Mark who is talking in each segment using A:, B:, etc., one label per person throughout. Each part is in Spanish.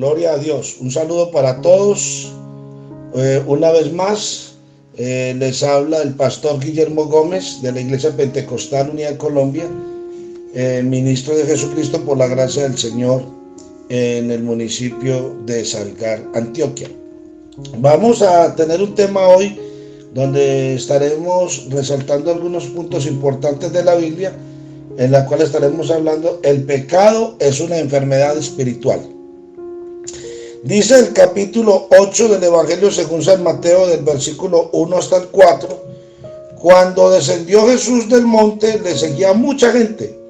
A: Gloria a Dios. Un saludo para todos. Una vez más, les habla el pastor Guillermo Gómez de la Iglesia Pentecostal Unida de Colombia, ministro de Jesucristo por la gracia del Señor en el municipio de Salgar, Antioquia. Vamos a tener un tema hoy donde estaremos resaltando algunos puntos importantes de la Biblia, en la cual estaremos hablando: el pecado es una enfermedad espiritual. Dice el capítulo 8 del Evangelio según San Mateo, del versículo 1 hasta el 4: cuando descendió Jesús del monte, le seguía mucha gente.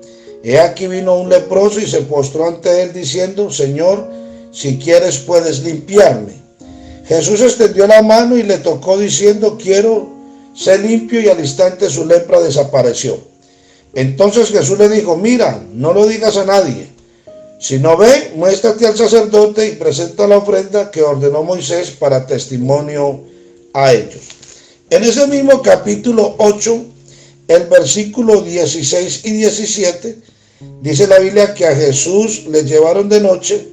A: He aquí vino un leproso y se postró ante él diciendo: Señor, si quieres puedes limpiarme. Jesús extendió la mano y le tocó diciendo: quiero, sé limpio, y al instante su lepra desapareció. Entonces Jesús le dijo: mira, no lo digas a nadie, sino ve, muéstrate al sacerdote y presenta la ofrenda que ordenó Moisés para testimonio a ellos. En ese mismo capítulo 8, el versículo 16 y 17, dice la Biblia que a Jesús le llevaron de noche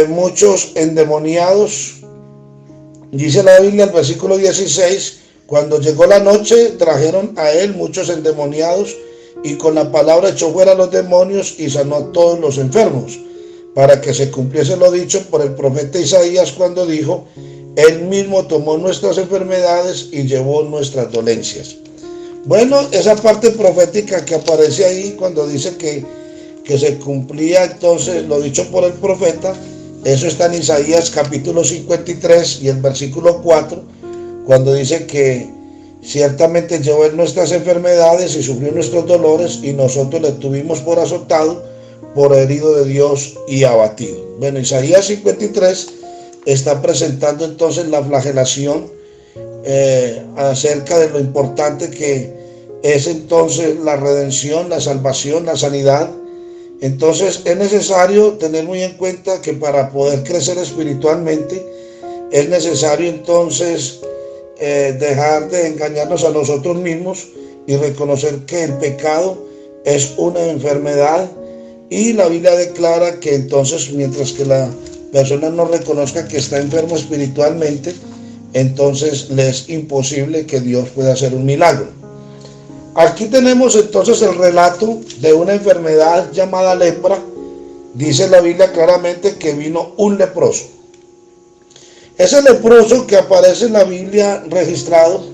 A: muchos endemoniados. Dice la Biblia, el versículo 16, cuando llegó la noche, trajeron a él muchos endemoniados, y con la palabra echó fuera a los demonios y sanó a todos los enfermos, para que se cumpliese lo dicho por el profeta Isaías cuando dijo: él mismo tomó nuestras enfermedades y llevó nuestras dolencias. Bueno, esa parte profética que aparece ahí cuando dice que se cumplía entonces lo dicho por el profeta, eso está en Isaías capítulo 53 y el versículo 4, cuando dice que ciertamente llevó en nuestras enfermedades y sufrió nuestros dolores, y nosotros le tuvimos por azotado, por herido de Dios y abatido. Bueno, Isaías 53 está presentando entonces la flagelación, acerca de lo importante que es entonces la redención, la salvación, la sanidad. Entonces es necesario tener muy en cuenta que para poder crecer espiritualmente es necesario entonces dejar de engañarnos a nosotros mismos y reconocer que el pecado es una enfermedad, y la Biblia declara que entonces mientras que la persona no reconozca que está enfermo espiritualmente, entonces le es imposible que Dios pueda hacer un milagro. Aquí tenemos entonces el relato de una enfermedad llamada lepra. Dice la Biblia claramente que vino un leproso. Ese leproso que aparece en la Biblia registrado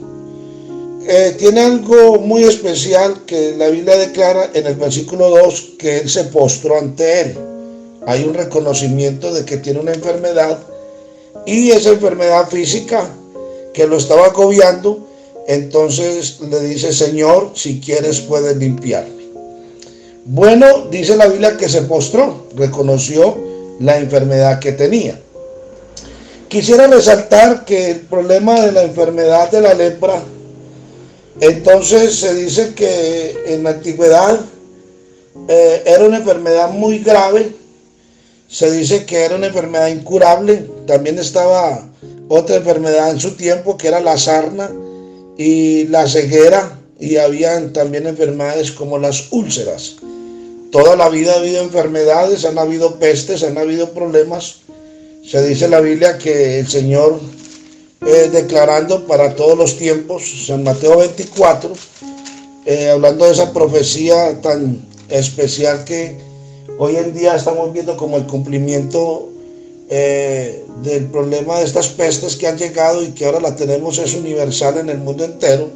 A: tiene algo muy especial que la Biblia declara en el versículo 2, que él se postró ante él. Hay un reconocimiento de que tiene una enfermedad, y esa enfermedad física que lo estaba agobiando. Entonces le dice: Señor, si quieres puedes limpiarme. Bueno, dice la Biblia que se postró, reconoció la enfermedad que tenía. Quisiera resaltar que el problema de la enfermedad de la lepra, entonces se dice que en la antigüedad era una enfermedad muy grave. Se dice que era una enfermedad incurable. También estaba otra enfermedad en su tiempo, que era la sarna y la ceguera, y habían también enfermedades como las úlceras. Toda la vida ha habido enfermedades, han habido pestes, han habido problemas. Se dice en la Biblia que el Señor, declarando para todos los tiempos, San Mateo 24, hablando de esa profecía tan especial que hoy en día estamos viendo como el cumplimiento del problema de estas pestes que han llegado y que ahora la tenemos, es universal en el mundo entero.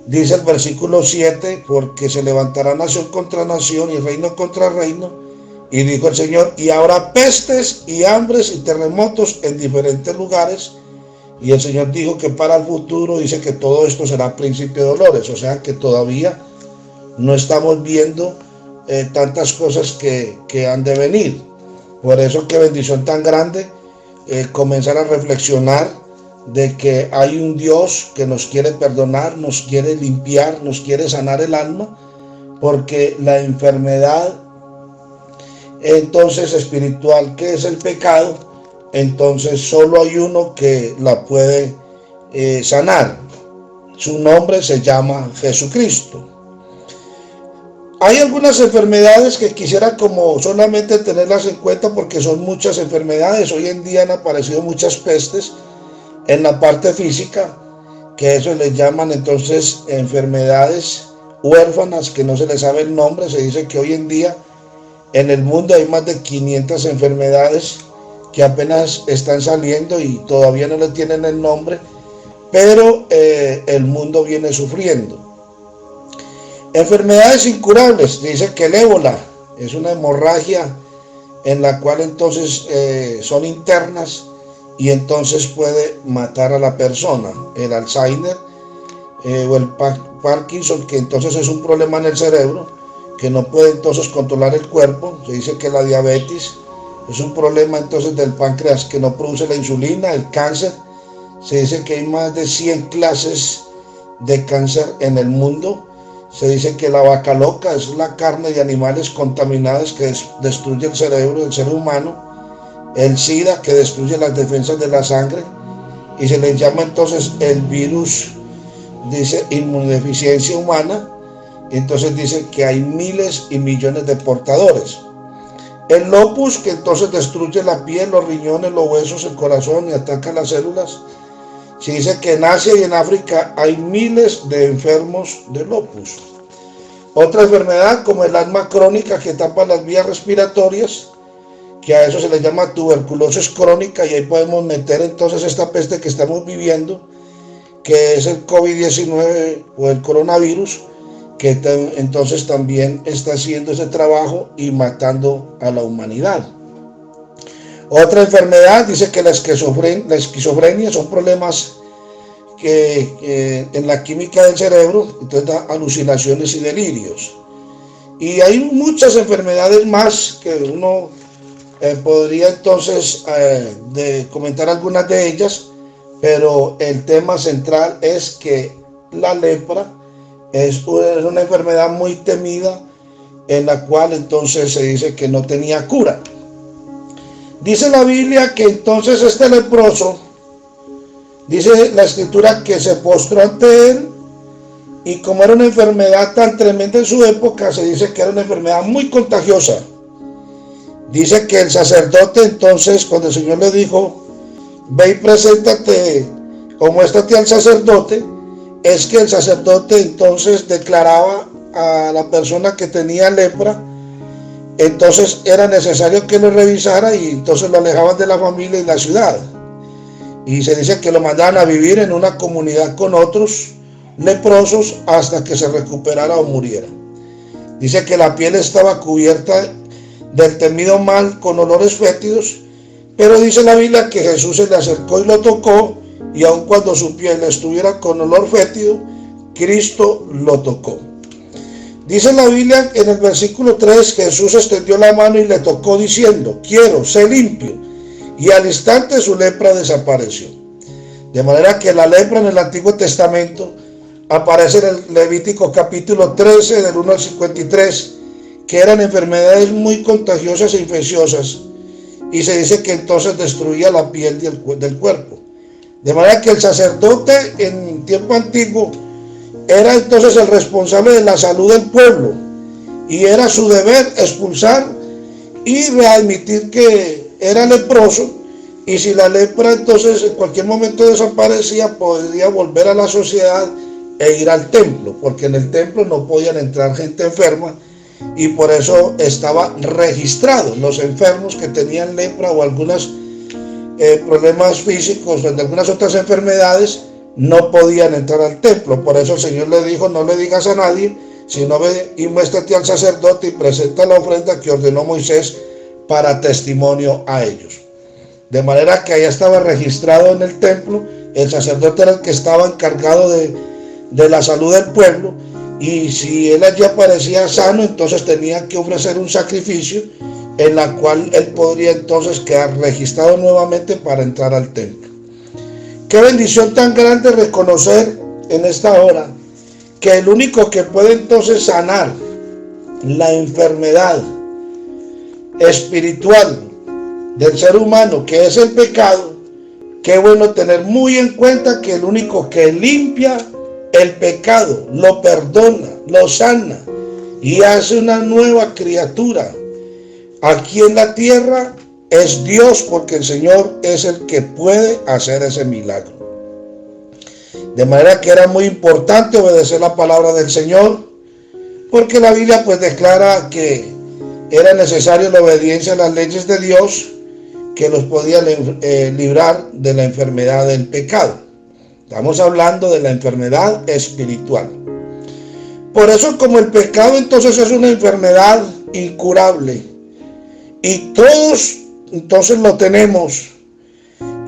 A: Dice el versículo 7: porque se levantará nación contra nación y reino contra reino. Y dijo el Señor: y habrá pestes y hambres y terremotos en diferentes lugares. Y el Señor dijo que para el futuro, dice que todo esto será principio de dolores. O sea que todavía no estamos viendo tantas cosas que han de venir. Por eso, qué bendición tan grande comenzar a reflexionar de que hay un Dios que nos quiere perdonar, nos quiere limpiar, nos quiere sanar el alma, porque la enfermedad entonces espiritual, que es el pecado, entonces solo hay uno que la puede sanar. Su nombre se llama Jesucristo. Hay algunas enfermedades que quisiera como solamente tenerlas en cuenta porque son muchas enfermedades. Hoy en día han aparecido muchas pestes en la parte física, que eso les llaman entonces enfermedades huérfanas, que no se les sabe el nombre. Se dice que hoy en día en el mundo hay más de 500 enfermedades que apenas están saliendo y todavía no le tienen el nombre, pero el mundo viene sufriendo. Enfermedades incurables, dice que el ébola es una hemorragia en la cual entonces son internas y entonces puede matar a la persona. El Alzheimer o el Parkinson, que entonces es un problema en el cerebro, que no puede entonces controlar el cuerpo. Se dice que la diabetes es un problema entonces del páncreas que no produce la insulina. El cáncer, se dice que hay más de 100 clases de cáncer en el mundo. Se dice que la vaca loca es la carne de animales contaminados que destruye el cerebro del ser humano. El SIDA, que destruye las defensas de la sangre, y se le llama entonces el virus, dice, inmunodeficiencia humana. Entonces dicen que hay miles y millones de portadores. El lupus, que entonces destruye la piel, los riñones, los huesos, el corazón y ataca las células. Se dice que en Asia y en África hay miles de enfermos de lupus. Otra enfermedad como el asma crónica, que tapa las vías respiratorias, que a eso se le llama tuberculosis crónica, y ahí podemos meter entonces esta peste que estamos viviendo, que es el COVID-19 o el coronavirus, que entonces también está haciendo ese trabajo y matando a la humanidad. Otra enfermedad, dice que la esquizofrenia son problemas que en la química del cerebro, entonces da alucinaciones y delirios. Y hay muchas enfermedades más que uno podría entonces comentar algunas de ellas, pero el tema central es que la lepra es una enfermedad muy temida, en la cual entonces se dice que no tenía cura. Dice la Biblia que entonces este leproso, dice la escritura, que se postró ante él, y como era una enfermedad tan tremenda en su época, se dice que era una enfermedad muy contagiosa. Dice que el sacerdote entonces, cuando el Señor le dijo, ve y preséntate o muéstrate al sacerdote, es que el sacerdote entonces declaraba a la persona que tenía lepra, entonces era necesario que lo revisara, y entonces lo alejaban de la familia y la ciudad. Y se dice que lo mandaban a vivir en una comunidad con otros leprosos hasta que se recuperara o muriera. Dice que la piel estaba cubierta del temido mal con olores fétidos, pero dice la Biblia que Jesús se le acercó y lo tocó, y aun cuando su piel estuviera con olor fétido, Cristo lo tocó. Dice la Biblia en el versículo 3, Jesús extendió la mano y le tocó diciendo, quiero, sé limpio. Y al instante su lepra desapareció. De manera que la lepra en el Antiguo Testamento aparece en el Levítico capítulo 13, del 1 al 53, que eran enfermedades muy contagiosas e infecciosas, y se dice que entonces destruía la piel del cuerpo. De manera que el sacerdote en tiempo antiguo era entonces el responsable de la salud del pueblo, y era su deber expulsar y readmitir que era leproso, y si la lepra entonces en cualquier momento desaparecía, podría volver a la sociedad e ir al templo, porque en el templo no podían entrar gente enferma, y por eso estaba registrado los enfermos que tenían lepra o algunos problemas físicos o de algunas otras enfermedades, no podían entrar al templo. Por eso el Señor le dijo, no le digas a nadie, sino ve y muéstrate al sacerdote y presenta la ofrenda que ordenó Moisés para testimonio a ellos. De manera que allá estaba registrado en el templo, el sacerdote era el que estaba encargado de la salud del pueblo, y si él allí aparecía sano, entonces tenía que ofrecer un sacrificio en la cual él podría entonces quedar registrado nuevamente para entrar al templo. Qué bendición tan grande reconocer en esta hora que el único que puede entonces sanar la enfermedad espiritual del ser humano, que es el pecado, qué bueno tener muy en cuenta que el único que limpia el pecado, lo perdona, lo sana y hace una nueva criatura. Aquí en la tierra es Dios, porque el Señor es el que puede hacer ese milagro. De manera que era muy importante obedecer la palabra del Señor, porque la Biblia pues declara que era necesario la obediencia a las leyes de Dios, que los podía librar de la enfermedad del pecado. Estamos hablando de la enfermedad espiritual. Por eso, como el pecado entonces es una enfermedad incurable, y todos entonces lo tenemos,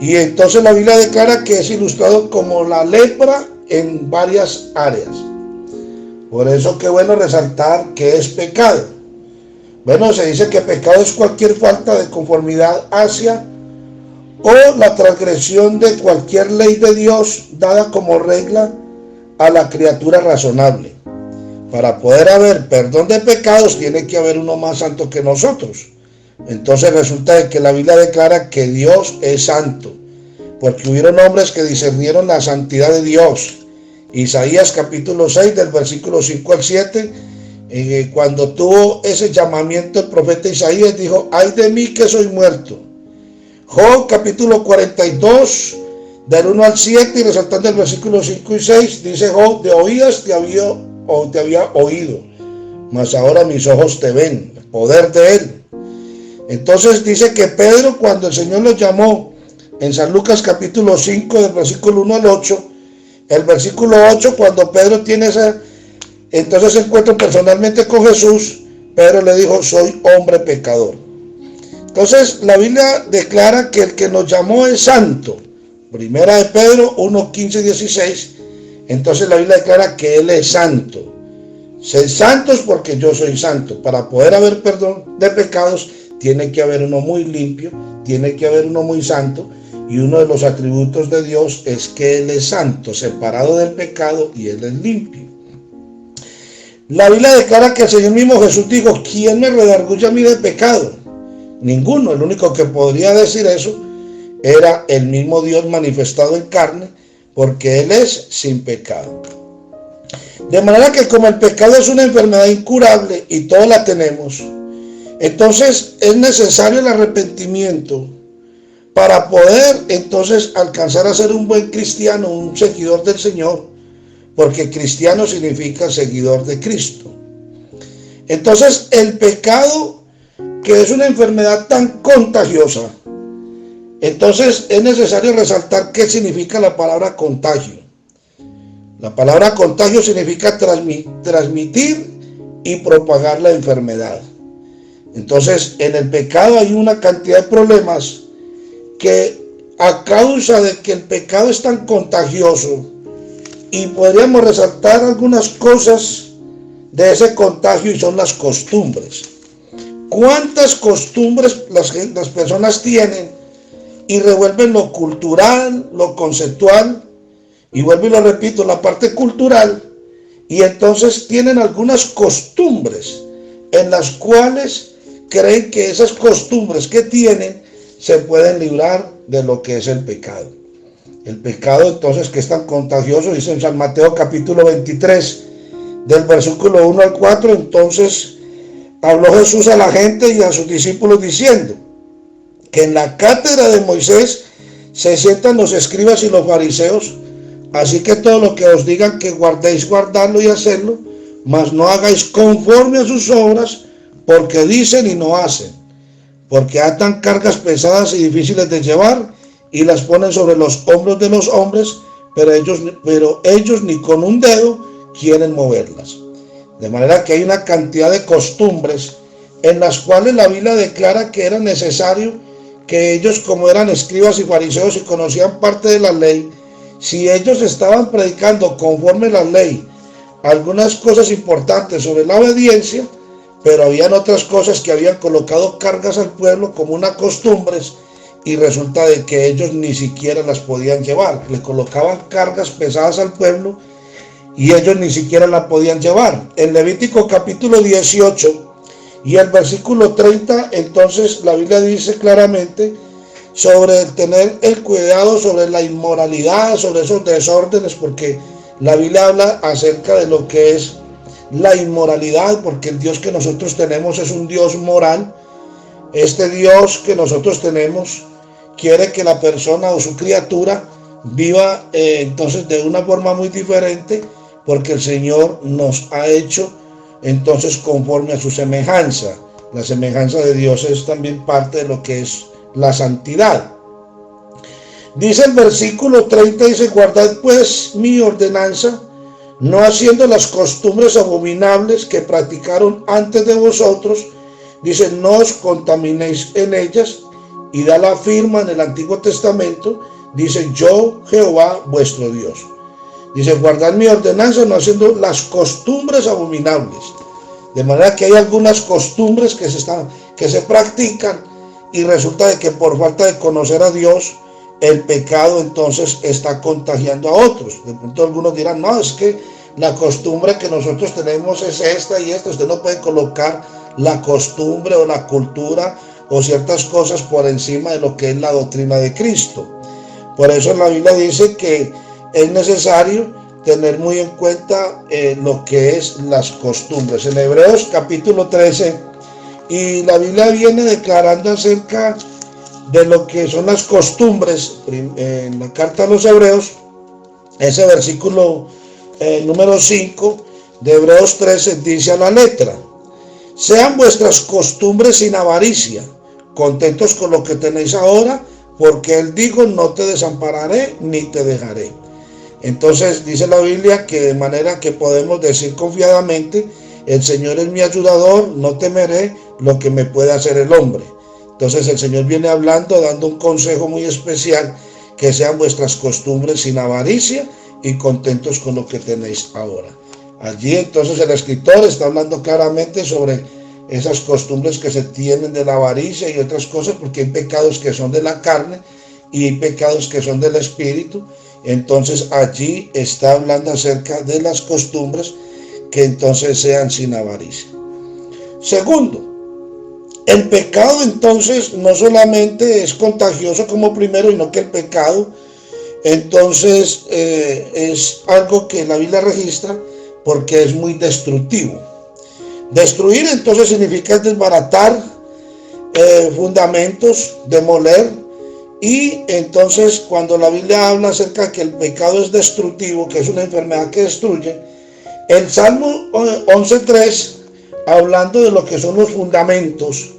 A: y entonces la Biblia declara que es ilustrado como la lepra en varias áreas. Por eso qué bueno resaltar que es pecado. Bueno, se dice que pecado es cualquier falta de conformidad hacia o la transgresión de cualquier ley de Dios dada como regla a la criatura razonable. Para poder haber perdón de pecados tiene que haber uno más santo que nosotros. Entonces resulta de que la Biblia declara que Dios es santo, porque hubieron hombres que discernieron la santidad de Dios. Isaías capítulo 6 del versículo 5 al 7, cuando tuvo ese llamamiento el profeta Isaías dijo: ay de mí que soy muerto. Job capítulo 42 del 1 al 7, y resaltando el versículo 5 y 6, dice Job: de oídas te había oído, mas ahora mis ojos te ven, el poder de él. Entonces dice que Pedro, cuando el Señor lo llamó en San Lucas capítulo 5 del versículo 1 al 8, el versículo 8, cuando Pedro tiene entonces se encuentra personalmente con Jesús, Pedro le dijo: soy hombre pecador. Entonces la Biblia declara que el que nos llamó es santo. Primera de Pedro 1, 15 y 16. Entonces la Biblia declara que Él es santo. Sed santos porque yo soy santo. Para poder haber perdón de pecados tiene que haber uno muy limpio, tiene que haber uno muy santo. Y uno de los atributos de Dios es que Él es santo, separado del pecado, y Él es limpio. La Biblia declara que el Señor mismo Jesús dijo: ¿quién me redarguye a mí de pecado? Ninguno. El único que podría decir eso era el mismo Dios manifestado en carne, porque Él es sin pecado. De manera que como el pecado es una enfermedad incurable y todos la tenemos, entonces es necesario el arrepentimiento para poder entonces alcanzar a ser un buen cristiano, un seguidor del Señor, porque cristiano significa seguidor de Cristo. Entonces el pecado, que es una enfermedad tan contagiosa, entonces es necesario resaltar qué significa la palabra contagio. La palabra contagio significa transmitir y propagar la enfermedad. Entonces en el pecado hay una cantidad de problemas que, a causa de que el pecado es tan contagioso, y podríamos resaltar algunas cosas de ese contagio, y son las costumbres. ¿Cuántas costumbres las personas tienen y revuelven lo cultural, lo conceptual, y vuelvo y lo repito, la parte cultural, y entonces tienen algunas costumbres en las cuales creen que esas costumbres que tienen se pueden librar de lo que es el pecado? El pecado entonces, que es tan contagioso, dice en San Mateo capítulo 23 del versículo 1 al 4, entonces habló Jesús a la gente y a sus discípulos diciendo que en la cátedra de Moisés se sientan los escribas y los fariseos, así que todo lo que os digan que guardéis, guardarlo y hacerlo, mas no hagáis conforme a sus obras, porque dicen y no hacen, porque atan cargas pesadas y difíciles de llevar, y las ponen sobre los hombros de los hombres, pero ellos ni con un dedo quieren moverlas. De manera que hay una cantidad de costumbres en las cuales la Biblia declara que era necesario que ellos, como eran escribas y fariseos y conocían parte de la ley, si ellos estaban predicando conforme a la ley algunas cosas importantes sobre la obediencia, pero habían otras cosas que habían colocado cargas al pueblo como unas costumbres, y resulta de que ellos ni siquiera las podían llevar. Le colocaban cargas pesadas al pueblo y ellos ni siquiera la podían llevar. En Levítico capítulo 18 y el versículo 30, entonces la Biblia dice claramente sobre tener el cuidado sobre la inmoralidad, sobre esos desórdenes, porque la Biblia habla acerca de lo que es la inmoralidad, porque el Dios que nosotros tenemos es un Dios moral. Este Dios que nosotros tenemos quiere que la persona o su criatura viva entonces de una forma muy diferente, porque el Señor nos ha hecho entonces conforme a su semejanza. La semejanza de Dios es también parte de lo que es la santidad. Dice el versículo 30, dice: guardad pues mi ordenanza, no haciendo las costumbres abominables que practicaron antes de vosotros. Dice: no os contaminéis en ellas. Y da la firma en el Antiguo Testamento. Dice: yo, Jehová, vuestro Dios. Dice: guardad mi ordenanza, no haciendo las costumbres abominables. De manera que hay algunas costumbres que se practican, y resulta de que por falta de conocer a Dios, el pecado entonces está contagiando a otros. De pronto algunos dirán: no, es que la costumbre que nosotros tenemos es esta y esta. Usted no puede colocar la costumbre o la cultura o ciertas cosas por encima de lo que es la doctrina de Cristo. Por eso la Biblia dice que es necesario tener muy en cuenta lo que es las costumbres. En Hebreos capítulo 13, y la Biblia viene declarando acerca de lo que son las costumbres. En la carta a los Hebreos, ese versículo número 5 de Hebreos 13 dice a la letra: sean vuestras costumbres sin avaricia, contentos con lo que tenéis ahora, porque Él dijo: no te desampararé ni te dejaré. Entonces dice la Biblia que de manera que podemos decir confiadamente: el Señor es mi ayudador, no temeré lo que me pueda hacer el hombre. Entonces el Señor viene hablando, dando un consejo muy especial: que sean vuestras costumbres sin avaricia y contentos con lo que tenéis ahora. Allí entonces el escritor está hablando claramente sobre esas costumbres que se tienen de la avaricia y otras cosas, porque hay pecados que son de la carne y hay pecados que son del espíritu. Entonces allí está hablando acerca de las costumbres que entonces sean sin avaricia. Segundo, el pecado entonces no solamente es contagioso como primero, sino que el pecado entonces es algo que la Biblia registra porque es muy destructivo. Destruir entonces significa desbaratar fundamentos, demoler. Y entonces cuando la Biblia habla acerca de que el pecado es destructivo, que es una enfermedad que destruye, el Salmo 11.3, hablando de lo que son los fundamentos,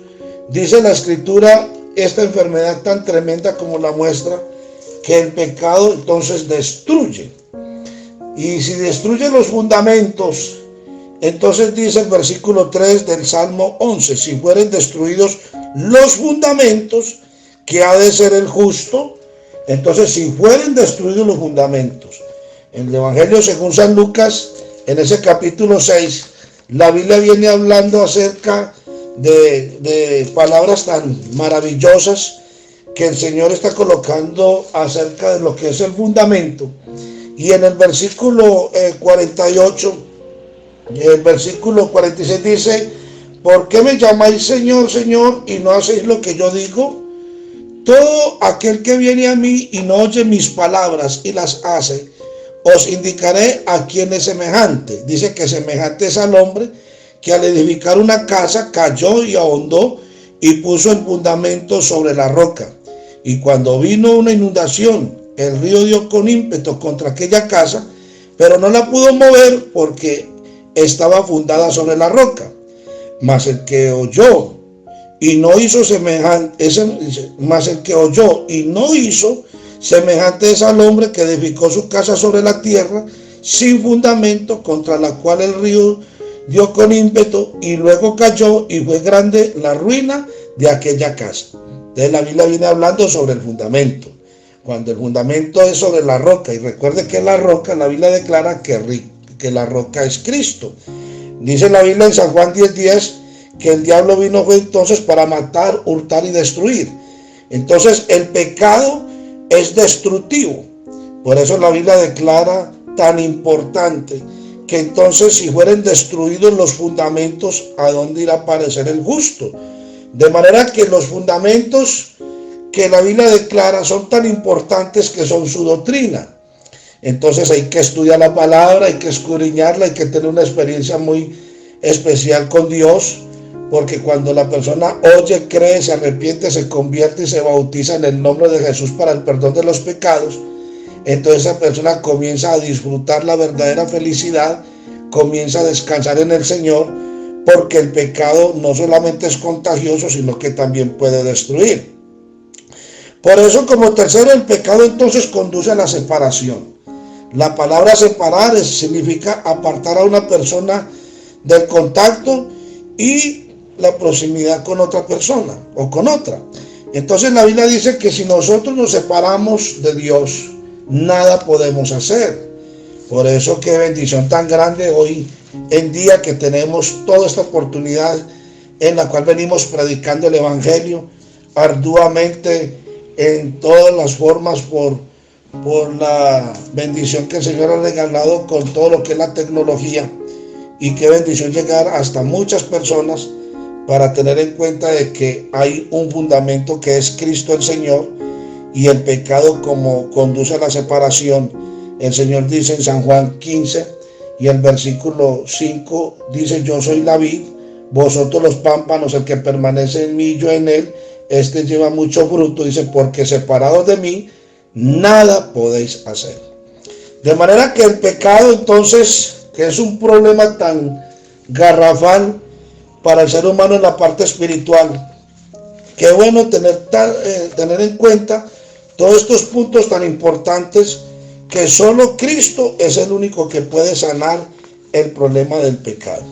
A: dice la Escritura, esta enfermedad tan tremenda como la muestra, que el pecado entonces destruye. Y si destruye los fundamentos, entonces dice el versículo 3 del Salmo 11: si fueren destruidos los fundamentos, que ha de ser el justo. Entonces, si fueren destruidos los fundamentos, en el Evangelio según San Lucas, en ese capítulo 6, la Biblia viene hablando acerca de palabras tan maravillosas que el Señor está colocando acerca de lo que es el fundamento. Y en el versículo 48, el versículo 46 dice: ¿por qué me llamáis Señor, Señor, y no hacéis lo que yo digo? Todo aquel que viene a mí y no oye mis palabras y las hace, os indicaré a quién es semejante. Dice que semejante es al hombre que al edificar una casa cayó y ahondó y puso el fundamento sobre la roca. Y cuando vino una inundación, el río dio con ímpetu contra aquella casa, pero no la pudo mover porque estaba fundada sobre la roca. Mas el que oyó y no hizo semejante, mas el que oyó y no hizo semejante es al hombre que edificó su casa sobre la tierra sin fundamento, contra la cual el río dio con ímpetu y luego cayó, y fue grande la ruina de aquella casa. Entonces la Biblia viene hablando sobre el fundamento. Cuando el fundamento es sobre la roca, y recuerde que la roca, la Biblia declara que la roca es Cristo. Dice la Biblia en San Juan 10:10 que el diablo vino fue entonces para matar, hurtar y destruir. Entonces el pecado es destructivo. Por eso la Biblia declara tan importante que entonces si fueren destruidos los fundamentos, ¿a dónde irá a aparecer el justo? De manera que los fundamentos que la Biblia declara son tan importantes que son su doctrina. Entonces hay que estudiar la palabra, hay que escudriñarla, hay que tener una experiencia muy especial con Dios, porque cuando la persona oye, cree, se arrepiente, se convierte y se bautiza en el nombre de Jesús para el perdón de los pecados, entonces esa persona comienza a disfrutar la verdadera felicidad, comienza a descansar en el Señor, porque el pecado no solamente es contagioso, sino que también puede destruir. Por eso, como tercero, el pecado entonces conduce a la separación. La palabra separar significa apartar a una persona del contacto y la proximidad con otra persona o con otra. Entonces la Biblia dice que si nosotros nos separamos de Dios, nada podemos hacer. Por eso qué bendición tan grande hoy en día que tenemos toda esta oportunidad en la cual venimos predicando el Evangelio arduamente en todas las formas por la bendición que el Señor ha regalado con todo lo que es la tecnología. Y qué bendición llegar hasta muchas personas para tener en cuenta de que hay un fundamento que es Cristo el Señor, y el pecado como conduce a la separación. El Señor dice en San Juan 15 y el versículo 5 dice: yo soy la vid, vosotros los pámpanos, el que permanece en mí y yo en él, este lleva mucho fruto, dice, porque separados de mí nada podéis hacer. De manera que el pecado entonces, que es un problema tan garrafal para el ser humano en la parte espiritual, qué bueno tener en cuenta todos estos puntos tan importantes, que solo Cristo es el único que puede sanar el problema del pecado.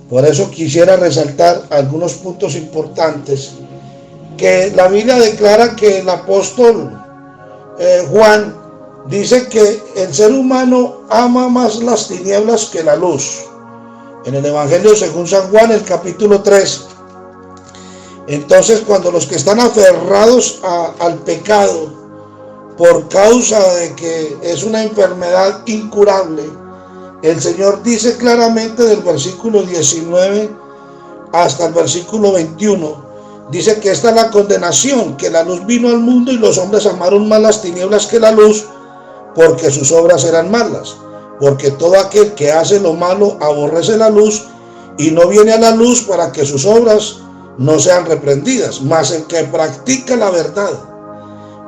A: Por eso quisiera resaltar algunos puntos importantes que la Biblia declara. Que el apóstol Juan dice que el ser humano ama más las tinieblas que la luz. En el Evangelio según San Juan, el capítulo 3. Entonces, cuando los que están aferrados al pecado por causa de que es una enfermedad incurable, el Señor dice claramente del versículo 19 hasta el versículo 21, dice que esta es la condenación, que la luz vino al mundo y los hombres amaron más las tinieblas que la luz, porque sus obras eran malas. Porque todo aquel que hace lo malo aborrece la luz y no viene a la luz para que sus obras no sean reprendidas. Mas el que practica la verdad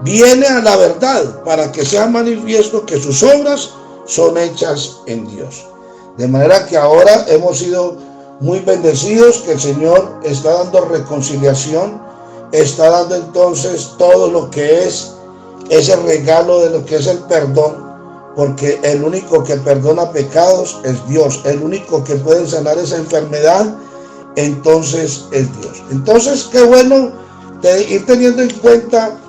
A: viene a la verdad para que sea manifiesto que sus obras son hechas en Dios. De manera que ahora hemos sido muy bendecidos, que el Señor está dando reconciliación, está dando entonces todo lo que es ese regalo de lo que es el perdón, porque el único que perdona pecados es Dios, el único que puede sanar esa enfermedad entonces es Dios. Entonces qué bueno ir teniendo en cuenta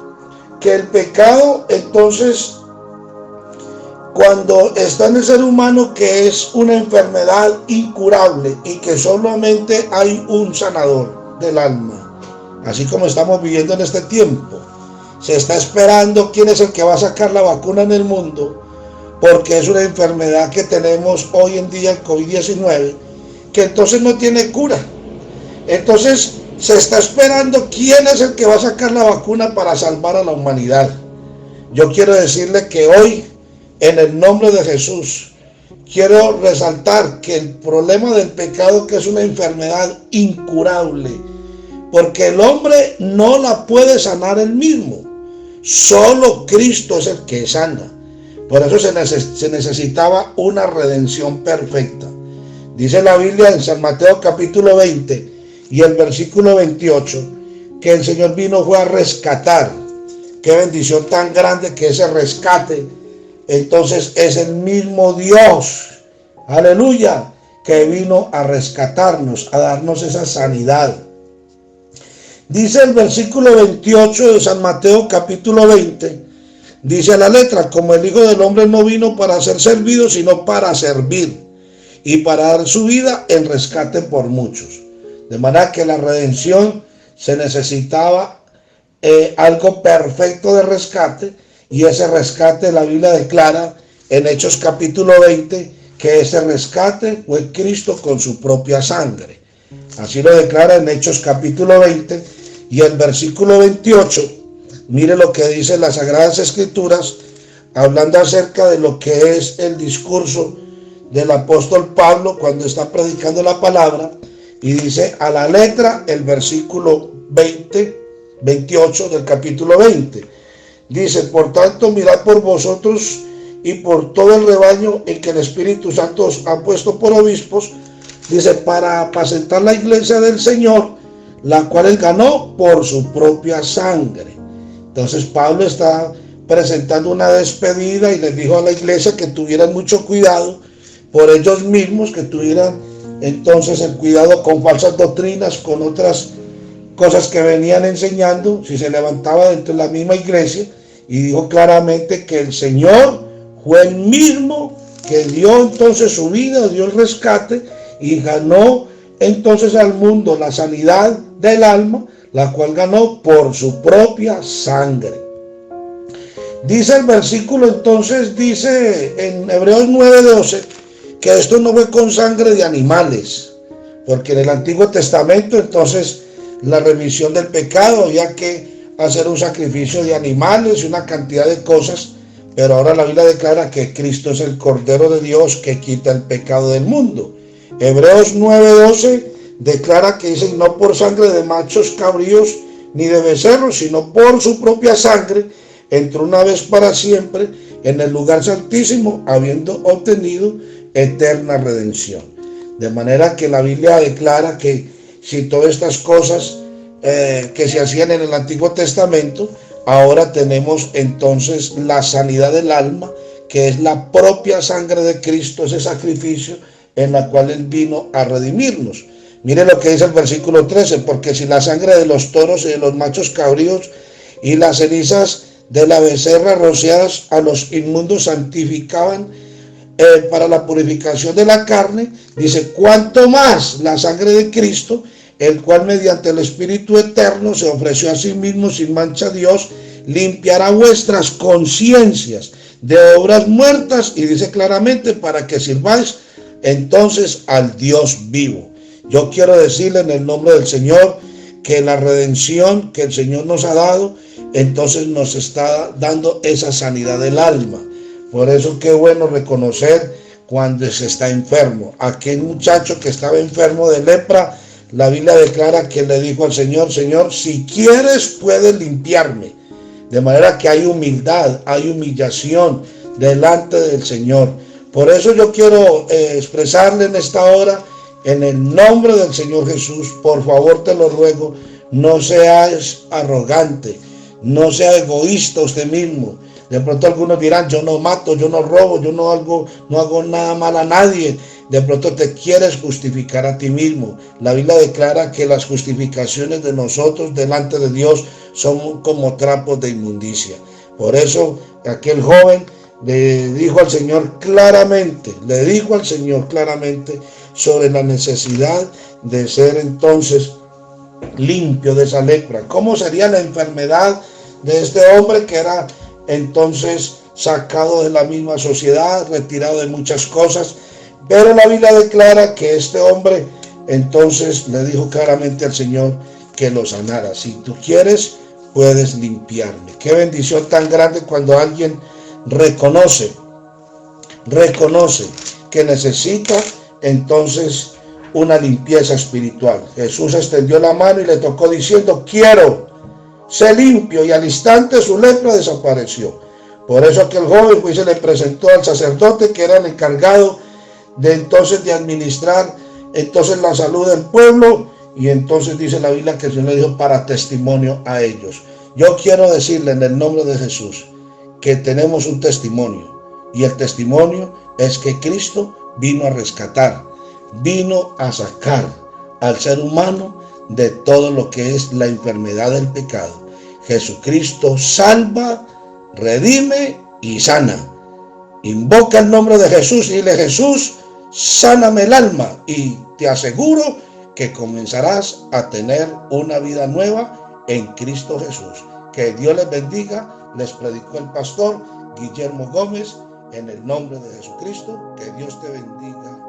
A: que el pecado entonces, cuando está en el ser humano, que es una enfermedad incurable y que solamente hay un sanador del alma, así como estamos viviendo en este tiempo, se está esperando quién es el que va a sacar la vacuna en el mundo, porque es una enfermedad que tenemos hoy en día, el COVID-19, que entonces no tiene cura. Entonces se está esperando quién es el que va a sacar la vacuna para salvar a la humanidad. Yo quiero decirle que hoy, en el nombre de Jesús, quiero resaltar que el problema del pecado, que es una enfermedad incurable, porque el hombre no la puede sanar él mismo, solo Cristo es el que sana. Por eso se necesitaba una redención perfecta. Dice la Biblia en San Mateo capítulo 20 y el versículo 28, que el Señor vino fue a rescatar. Qué bendición tan grande que ese rescate entonces es el mismo Dios, aleluya, que vino a rescatarnos, a darnos esa sanidad. Dice el versículo 28 de San Mateo capítulo 20, dice la letra: como el Hijo del Hombre no vino para ser servido, sino para servir y para dar su vida en rescate por muchos. De manera que la redención se necesitaba algo perfecto de rescate, y ese rescate la Biblia declara en Hechos capítulo 20 que ese rescate fue Cristo con su propia sangre. Así lo declara en Hechos capítulo 20 y el versículo 28. Mire lo que dice las Sagradas Escrituras: hablando acerca de lo que es el discurso del apóstol Pablo cuando está predicando la palabra, y dice a la letra el versículo 28 del capítulo 20. Dice: por tanto, mirad por vosotros y por todo el rebaño en que el Espíritu Santo os ha puesto por obispos, dice, para apacentar la iglesia del Señor, la cual él ganó por su propia sangre. Entonces Pablo está presentando una despedida y les dijo a la iglesia que tuvieran mucho cuidado por ellos mismos, que tuvieran entonces el cuidado con falsas doctrinas, con otras cosas que venían enseñando, si se levantaba dentro de la misma iglesia. Y dijo claramente que el Señor fue el mismo que dio entonces su vida, dio el rescate y ganó entonces al mundo la sanidad del alma, la cual ganó por su propia sangre. Dice el versículo entonces, dice en Hebreos 9:12, que esto no fue con sangre de animales, porque en el Antiguo Testamento entonces la remisión del pecado había que hacer un sacrificio de animales y una cantidad de cosas, pero ahora la Biblia declara que Cristo es el Cordero de Dios que quita el pecado del mundo. Hebreos 9:12 declara que dice: no por sangre de machos cabríos ni de becerros, sino por su propia sangre entró una vez para siempre en el lugar santísimo, habiendo obtenido eterna redención. De manera que la Biblia declara que si todas estas cosas que se hacían en el Antiguo Testamento, ahora tenemos entonces la sanidad del alma, que es la propia sangre de Cristo, ese sacrificio en la cual él vino a redimirnos. Mire lo que dice el versículo 13: porque si la sangre de los toros y de los machos cabríos y las cenizas de la becerra rociadas a los inmundos santificaban para la purificación de la carne, dice, cuánto más la sangre de Cristo, el cual mediante el Espíritu eterno se ofreció a sí mismo sin mancha a Dios, limpiará vuestras conciencias de obras muertas, y dice claramente, para que sirváis entonces al Dios vivo. Yo quiero decirle en el nombre del Señor que la redención que el Señor nos ha dado, entonces nos está dando esa sanidad del alma. Por eso qué bueno reconocer cuando se está enfermo. Aquel muchacho que estaba enfermo de lepra, la Biblia declara que le dijo al Señor: Señor, si quieres puedes limpiarme. De manera que hay humildad, hay humillación delante del Señor. Por eso yo quiero expresarle en esta hora, en el nombre del Señor Jesús, por favor te lo ruego, no seas arrogante, no sea egoísta usted mismo. De pronto algunos dirán: yo no mato, yo no robo, yo no hago nada mal a nadie. De pronto te quieres justificar a ti mismo. La Biblia declara que las justificaciones de nosotros delante de Dios son como trapos de inmundicia. Por eso aquel joven le dijo al Señor claramente, sobre la necesidad de ser entonces limpio de esa lepra. ¿Cómo sería la enfermedad de este hombre que era entonces sacado de la misma sociedad, retirado de muchas cosas? Pero la Biblia declara que este hombre entonces le dijo claramente al Señor que lo sanara. Si tú quieres, puedes limpiarme. Qué bendición tan grande cuando alguien reconoce que necesita entonces una limpieza espiritual. Jesús extendió la mano y le tocó diciendo: quiero, sé limpio, y al instante su lepra desapareció. Por eso aquel joven pues se le presentó al sacerdote, que era el encargado de entonces de administrar entonces la salud del pueblo, y entonces dice la Biblia que el Señor le dijo: para testimonio a ellos. Yo quiero decirle en el nombre de Jesús que tenemos un testimonio, y el testimonio es que Cristo vino a rescatar, vino a sacar al ser humano de todo lo que es la enfermedad del pecado. Jesucristo salva, redime y sana. Invoca el nombre de Jesús y dile: Jesús, sáname el alma, y te aseguro que comenzarás a tener una vida nueva en Cristo Jesús. Que Dios les bendiga. Les predicó el pastor Guillermo Gómez en el nombre de Jesucristo. Que Dios te bendiga.